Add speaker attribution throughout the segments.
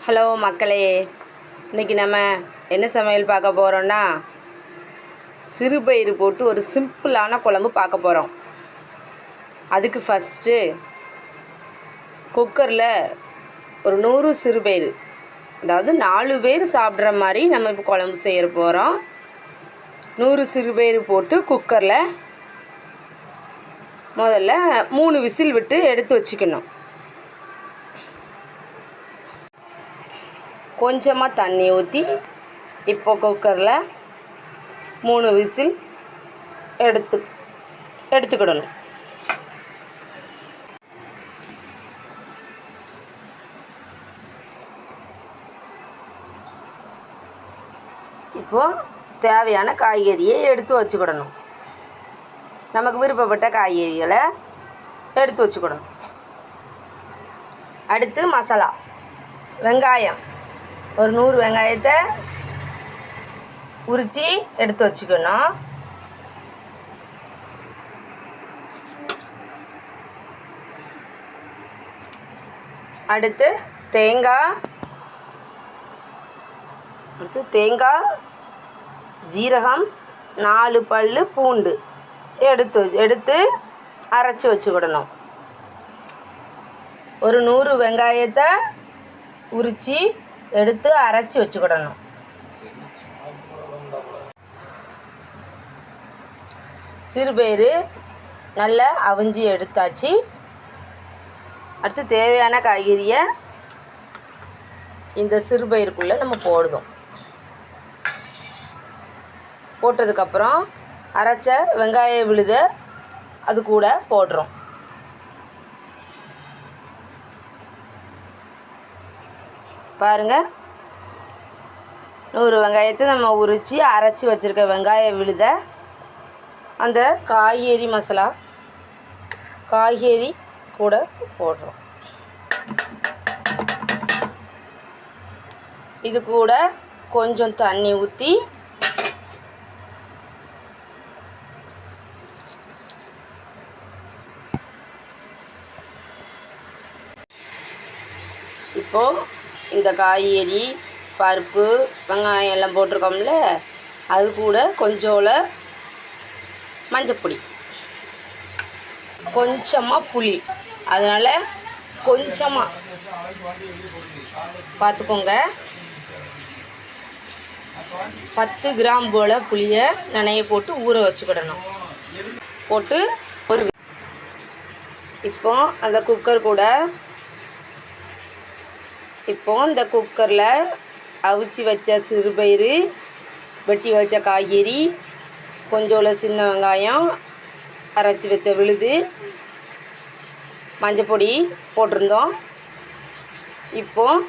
Speaker 1: Hello மக்களே, இன்றைக்கி நம்ம என்ன சமையல் பார்க்க போகிறோன்னா சிறுபயிறு போட்டு ஒரு சிம்பிளான குழம்பு பார்க்க போகிறோம். அதுக்கு ஃபஸ்ட்டு குக்கரில் ஒரு 100 சிறுபயிறு, அதாவது 4 பேர் சாப்பிட்ற மாதிரி நம்ம இப்போ குழம்பு செய்ய போகிறோம். 100 சிறுபயிறு போட்டு குக்கரில் முதல்ல 3 விசில் விட்டு எடுத்து வச்சுக்கணும். கொஞ்சமாக தண்ணி ஊற்றி இப்போ குக்கரில் 3 விசில் எடுத்துக்கிடணும். இப்போது தேவையான காய்கறியை எடுத்து வச்சுக்கிடணும். நமக்கு விருப்பப்பட்ட காய்கறிகளை எடுத்து வச்சுக்கிடணும். அடுத்து மசாலா, வெங்காயம் ஒரு 100 வெங்காயத்தை உரித்து எடுத்து வச்சுக்கணும். அடுத்து தேங்காய், ஜீரகம், 4 பல் பூண்டு எடுத்து அரைச்சி வச்சுக்கிடணும். ஒரு 100 வெங்காயத்தை உரித்து எடுத்து அரைச்சி வச்சுக்கிடணும். சிறுபயிறு நல்லா அவிஞ்சி எடுத்தாச்சு. அடுத்து தேவையான காய்கறியை இந்த சிறுபயிறுக்குள்ளே நம்ம போடுதோம். போட்டதுக்கப்புறம் அரைச்ச வெங்காய விழுத அது கூட போடுறோம். பாருங்கள், 100 வெங்காயத்தை நம்ம உரித்து அரைச்சி வச்சுருக்க வெங்காய விழுத அந்த காய்கறி கூட போடுறோம். இது கூட கொஞ்சம் தண்ணி ஊற்றி இப்போது இந்த காய்கறி, பருப்பு, வெங்காயம் எல்லாம் போட்டிருக்கோம்ல, அது கூட கொஞ்சோல மஞ்சப்பொடி, கொஞ்சமாக புளி, அதனால் கொஞ்சமாக பார்த்துக்கோங்க. 10 கிராம் போல் புளியை நனைய போட்டு ஊற வச்சுக்கிடணும். போட்டு இப்போ அந்த குக்கர் கூட இந்த குக்கரில் அவிச்சி வச்ச சிறுபயிறு, வெட்டி வச்ச காய்கறி, கொஞ்சோல சின்ன வெங்காயம், அரைச்சி வச்ச விழுது, மஞ்சப்பொடி போட்டிருந்தோம். இப்போது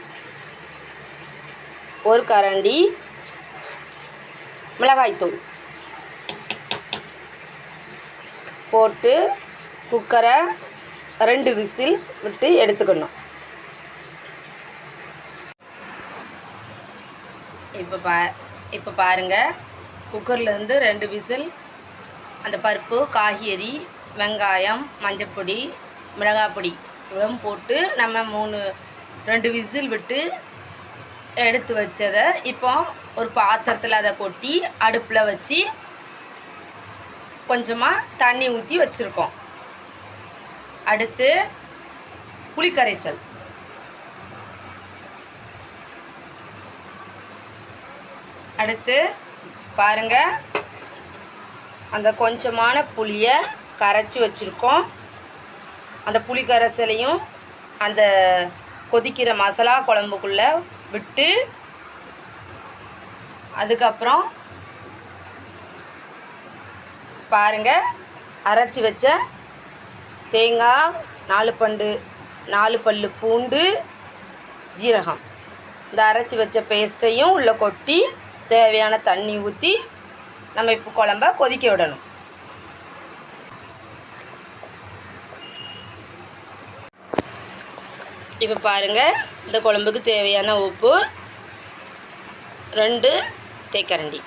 Speaker 1: ஒரு கரண்டி மிளகாய்த்தூள் போட்டு குக்கரை 2 விசில் விட்டு எடுத்துக்கணும். இப்போ பாருங்கள், குக்கர்லேருந்து 2 விசில் அந்த பருப்பு, காய்கறி, வெங்காயம், மஞ்சப்பொடி, மிளகாப்பொடி இவ்வளவும் போட்டு நம்ம 2 விசில் விட்டு எடுத்து வச்சதை இப்போ ஒரு பாத்திரத்தில் அதை கொட்டி அடுப்பில் வச்சு கொஞ்சமாக தண்ணி ஊற்றி வச்சுருக்கோம். அடுத்து புளிக்கரைசல், அடுத்து பாருங்கள், அந்த கொஞ்சமான புளியை கரைச்சி வச்சுருக்கோம். அந்த புளி கரைசலையும் அந்த கொதிக்கிற மசாலா குழம்புக்குள்ளே விட்டு, அதுக்கப்புறம் பாருங்கள், அரைச்சி வச்ச தேங்காய், 4 பல் பூண்டு, ஜீரகம், இந்த அரைச்சி வச்ச பேஸ்ட்டையும் உள்ளே கொட்டி தேவையான தண்ணி ஊற்றி நம்ம இப்போ குழம்ப கொதிக்க விடணும். இப்போ பாருங்கள், இந்த குழம்புக்கு தேவையான உப்பு 2 தேக்கரண்டி.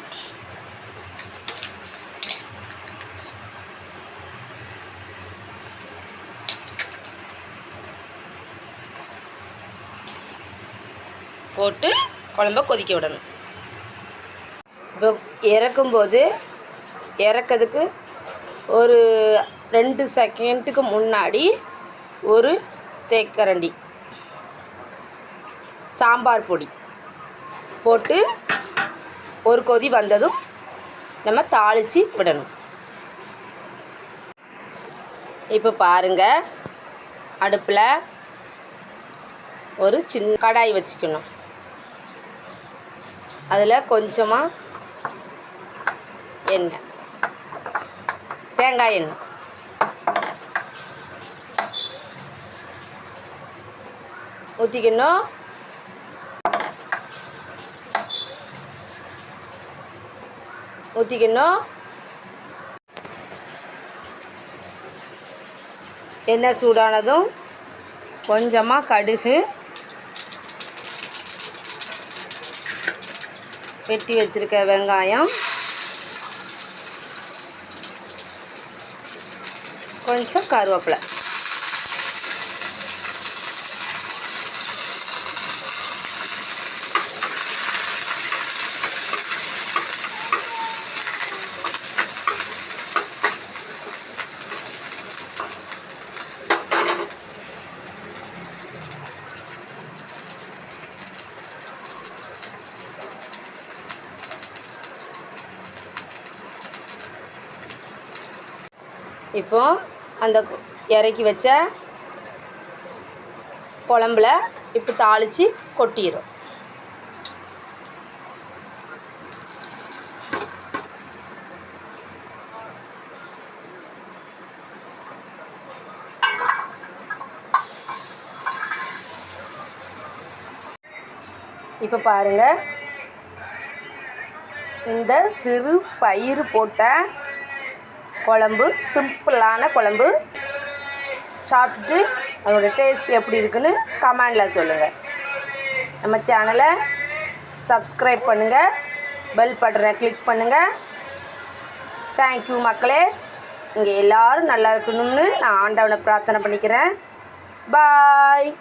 Speaker 1: போட்டு குழம்ப கொதிக்க விடணும். இப்போ இறக்கிறதுக்கு ஒரு 2 செகண்டுக்கு முன்னாடி ஒரு தேக்கரண்டி சாம்பார் பொடி போட்டு ஒரு கொதி வந்ததும் நம்ம தாளித்து விடணும். இப்போ பாருங்கள், அடுப்பில் ஒரு சின்ன கடாய் வச்சுக்கணும். அதில் கொஞ்சமாக எண்ணெய், தேங்காய் எண்ணெய் ஊற்றிக்கணும். எண்ணெய் சூடானதும் கொஞ்சமாக கடுகு, வெட்டி வச்சுருக்க வெங்காயம், கொஞ்சம் கருவேப்பிலை, இப்போ அந்த இறக்கி வச்ச குழம்புல இப்போ தாளித்து கொட்டிடும். இப்போ பாருங்கள், இந்த சிறு பயிறு போட்ட குழம்பு, சிம்பிளான குழம்பு சாப்பிட்டுட்டு அதோட டேஸ்ட் எப்படி இருக்குன்னு கமெண்டில் சொல்லுங்கள். நம்ம சேனலை சப்ஸ்கிரைப் பண்ணுங்கள், பெல் பட்டனை கிளிக் பண்ணுங்கள். தேங்க்யூ மக்களே. இங்கே எல்லோரும் நல்லா இருக்கணும்னு நான் ஆண்டவனை பிரார்த்தனை பண்ணிக்கிறேன். பாய்.